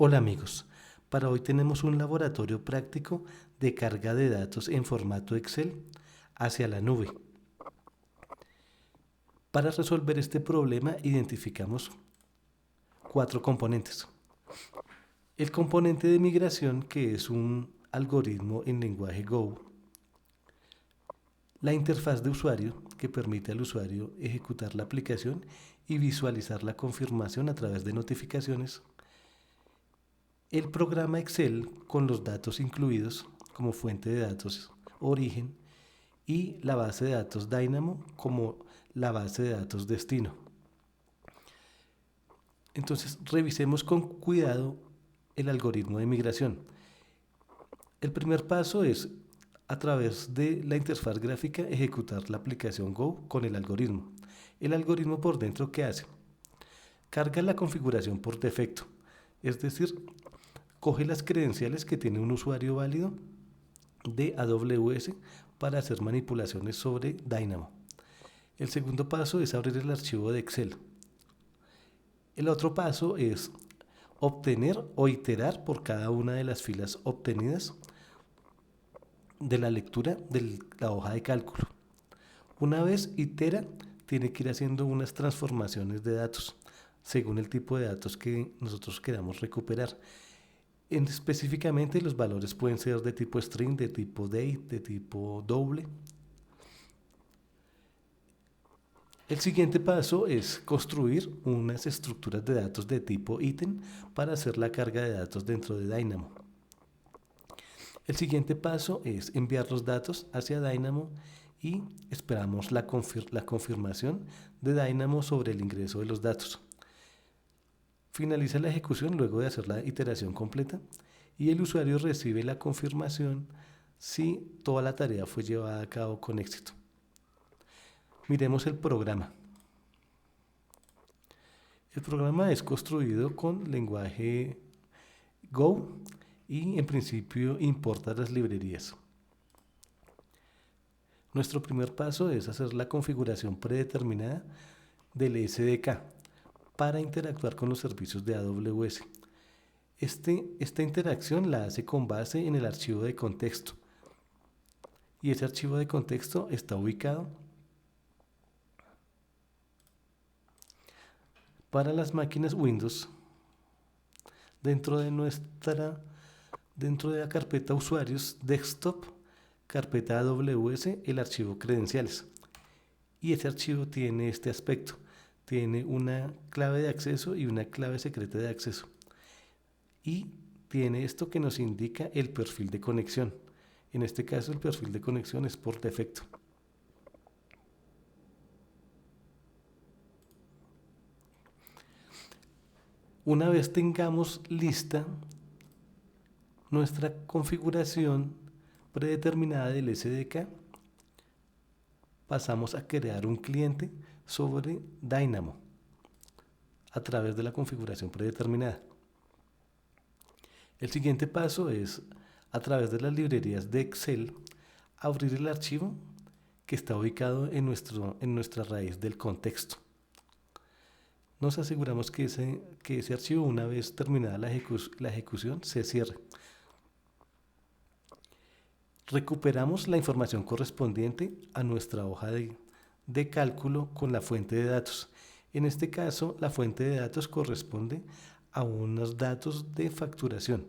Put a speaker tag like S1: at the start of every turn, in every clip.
S1: Hola amigos, para hoy tenemos un laboratorio práctico de carga de datos en formato Excel hacia la nube. Para resolver este problema identificamos cuatro componentes. El componente de migración, que es un algoritmo en lenguaje Go. La interfaz de usuario, que permite al usuario ejecutar la aplicación y visualizar la confirmación a través de notificaciones. El programa Excel con los datos incluidos como fuente de datos origen y la base de datos Dynamo como la base de datos destino. Entonces revisemos con cuidado el algoritmo de migración. El primer paso es, a través de la interfaz gráfica, ejecutar la aplicación Go con el algoritmo. El algoritmo por dentro, ¿qué hace? Carga la configuración por defecto, es decir, coge las credenciales que tiene un usuario válido de AWS para hacer manipulaciones sobre Dynamo. El segundo paso es abrir el archivo de Excel. El otro paso es obtener o iterar por cada una de las filas obtenidas de la lectura de la hoja de cálculo. Una vez itera, tiene que ir haciendo unas transformaciones de datos según el tipo de datos que nosotros queramos recuperar. Específicamente los valores pueden ser de tipo string, de tipo date, de tipo doble. El siguiente paso es construir unas estructuras de datos de tipo ítem para hacer la carga de datos dentro de Dynamo. El siguiente paso es enviar los datos hacia Dynamo y esperamos la confirmación de Dynamo sobre el ingreso de los datos. Finaliza la ejecución luego de hacer la iteración completa y el usuario recibe la confirmación si toda la tarea fue llevada a cabo con éxito. Miremos el programa. El programa es construido con lenguaje Go y en principio importa las librerías. Nuestro primer paso es hacer la configuración predeterminada del SDK para interactuar con los servicios de AWS. Esta interacción la hace con base en el archivo de contexto y ese archivo de contexto está ubicado para las máquinas Windows dentro de la carpeta usuarios desktop, carpeta AWS, el archivo credenciales. Y ese archivo tiene este aspecto, tiene una clave de acceso y una clave secreta de acceso. Y tiene esto que nos indica el perfil de conexión. En este caso el perfil de conexión es por defecto. Una vez tengamos lista nuestra configuración predeterminada del SDK, pasamos a crear un cliente sobre Dynamo a través de la configuración predeterminada. El siguiente paso es, a través de las librerías de Excel, abrir el archivo que está ubicado en nuestra raíz del contexto. Nos aseguramos que ese archivo, una vez terminada la ejecución, se cierre. Recuperamos la información correspondiente a nuestra hoja de cálculo con la fuente de datos. En este caso, la fuente de datos corresponde a unos datos de facturación.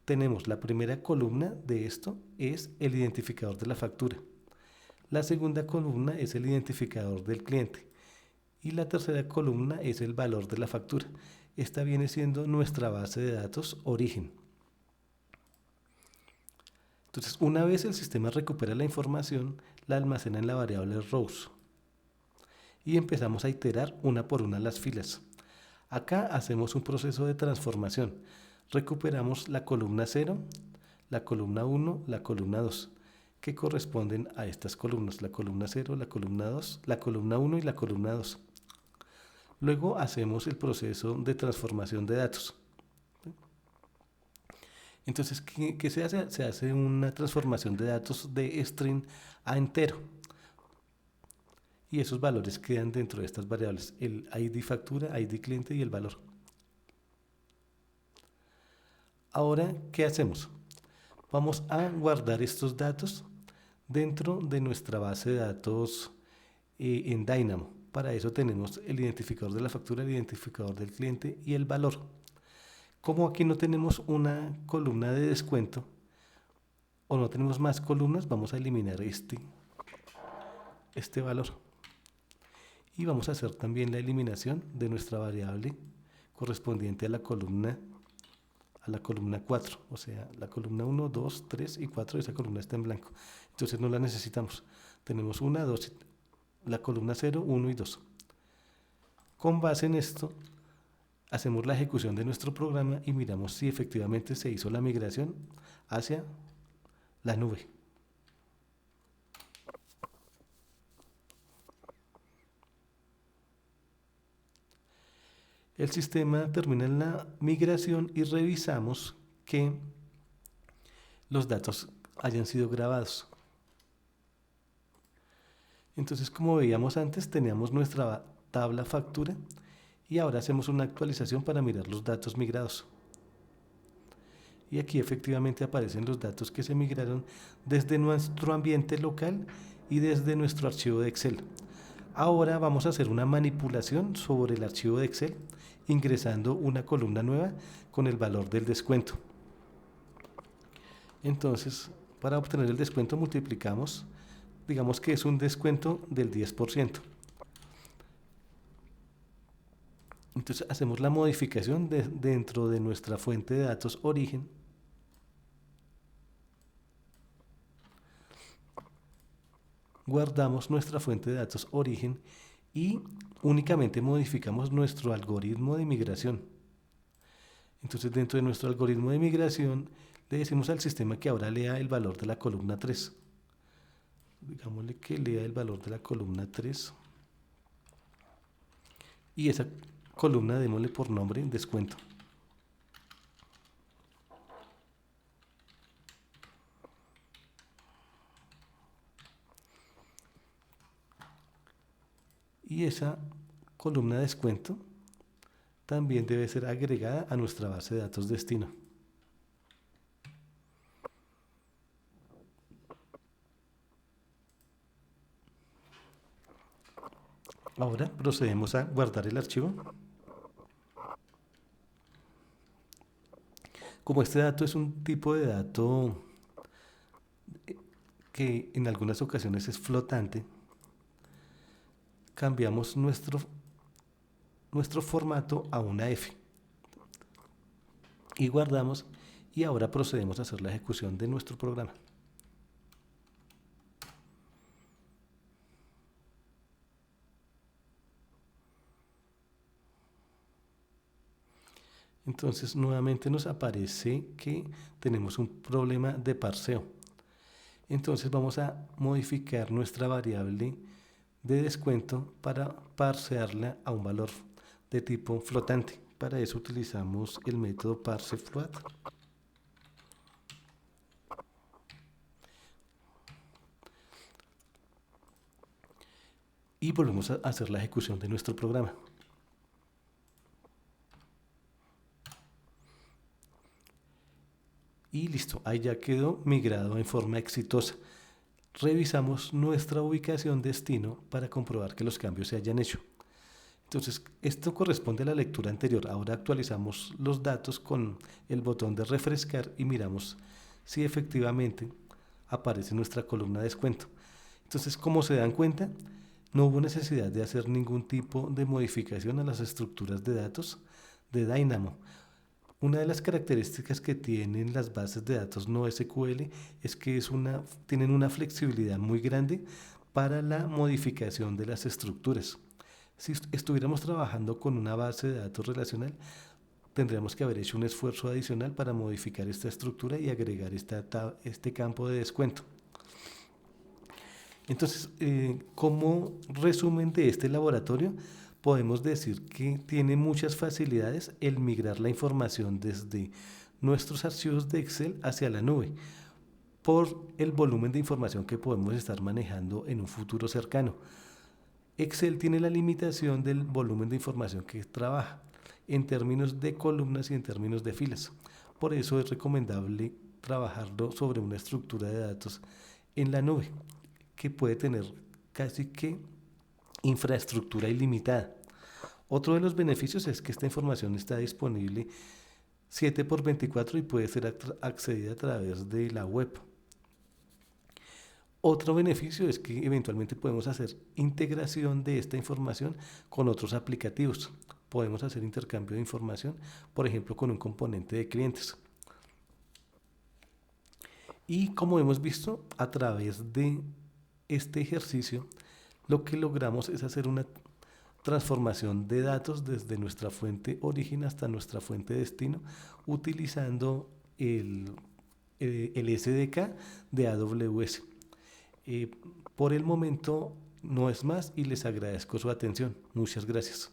S1: Tenemos la primera columna de esto, es el identificador de la factura. La segunda columna es el identificador del cliente. Y la tercera columna es el valor de la factura. Esta viene siendo nuestra base de datos origen. Entonces, una vez el sistema recupera la información, la almacena en la variable rows. Y empezamos a iterar una por una las filas. Acá hacemos un proceso de transformación. Recuperamos la columna 0, la columna 1, la columna 2, que corresponden a estas columnas, la columna 0, la columna 2, la columna 1 y la columna 2. Luego hacemos el proceso de transformación de datos. Entonces, ¿qué se hace? Se hace una transformación de datos de string a entero. Y esos valores quedan dentro de estas variables, el ID factura, ID cliente y el valor. Ahora, ¿qué hacemos? Vamos a guardar estos datos dentro de nuestra base de datos en Dynamo. Para eso tenemos el identificador de la factura, el identificador del cliente y el valor. Como aquí no tenemos una columna de descuento o no tenemos más columnas, vamos a eliminar este valor. Y vamos a hacer también la eliminación de nuestra variable correspondiente a la columna 4, o sea, la columna 1, 2, 3 y 4, esa columna está en blanco, entonces no la necesitamos. Tenemos 1, 2, la columna 0, 1 y 2. Con base en esto, hacemos la ejecución de nuestro programa y miramos si efectivamente se hizo la migración hacia la nube. El sistema termina en la migración y revisamos que los datos hayan sido grabados. Entonces, como veíamos antes, teníamos nuestra tabla factura y ahora hacemos una actualización para mirar los datos migrados. Y aquí efectivamente aparecen los datos que se migraron desde nuestro ambiente local y desde nuestro archivo de Excel. Ahora vamos a hacer una manipulación sobre el archivo de Excel ingresando una columna nueva con el valor del descuento. Entonces, para obtener el descuento multiplicamos, digamos que es un descuento del 10%. Entonces hacemos la modificación dentro de nuestra fuente de datos origen. Guardamos nuestra fuente de datos origen y únicamente modificamos nuestro algoritmo de migración. Entonces, dentro de nuestro algoritmo de migración, le decimos al sistema que ahora lea el valor de la columna 3. Digámosle que lea el valor de la columna 3. Y esa columna démosle por nombre descuento. Y esa columna de descuento también debe ser agregada a nuestra base de datos destino. Ahora procedemos a guardar el archivo. Como este dato es un tipo de dato que en algunas ocasiones es flotante, cambiamos nuestro formato a una F y guardamos, y ahora procedemos a hacer la ejecución de nuestro programa. Entonces nuevamente nos aparece que tenemos un problema de parseo. Entonces vamos a modificar nuestra variable de descuento para parsearla a un valor de tipo flotante. Para eso utilizamos el método parseFloat. Y volvemos a hacer la ejecución de nuestro programa. Y listo, ahí ya quedó migrado en forma exitosa. Revisamos nuestra ubicación destino para comprobar que los cambios se hayan hecho. Entonces, esto corresponde a la lectura anterior. Ahora actualizamos los datos con el botón de refrescar y miramos si efectivamente aparece nuestra columna de descuento. Entonces, como se dan cuenta, no hubo necesidad de hacer ningún tipo de modificación a las estructuras de datos de Dynamo. Una de las características que tienen las bases de datos no SQL es que tienen una flexibilidad muy grande para la modificación de las estructuras. Si estuviéramos trabajando con una base de datos relacional, tendríamos que haber hecho un esfuerzo adicional para modificar esta estructura y agregar este campo de descuento. Entonces, como resumen de este laboratorio, podemos decir que tiene muchas facilidades el migrar la información desde nuestros archivos de Excel hacia la nube, por el volumen de información que podemos estar manejando en un futuro cercano. Excel tiene la limitación del volumen de información que trabaja. en términos de columnas y en términos de filas. Por eso es recomendable trabajarlo sobre una estructura de datos en la nube, que puede tener casi que infraestructura ilimitada. Otro de los beneficios es que esta información está disponible 7 por 24 y puede ser accedida a través de la web. Otro beneficio es que eventualmente podemos hacer integración de esta información con otros aplicativos. Podemos hacer intercambio de información, por ejemplo, con un componente de clientes. Y como hemos visto, a través de este ejercicio, lo que logramos es hacer una transformación de datos desde nuestra fuente origen hasta nuestra fuente destino, utilizando el SDK de AWS. Por el momento no es más y les agradezco su atención. Muchas gracias.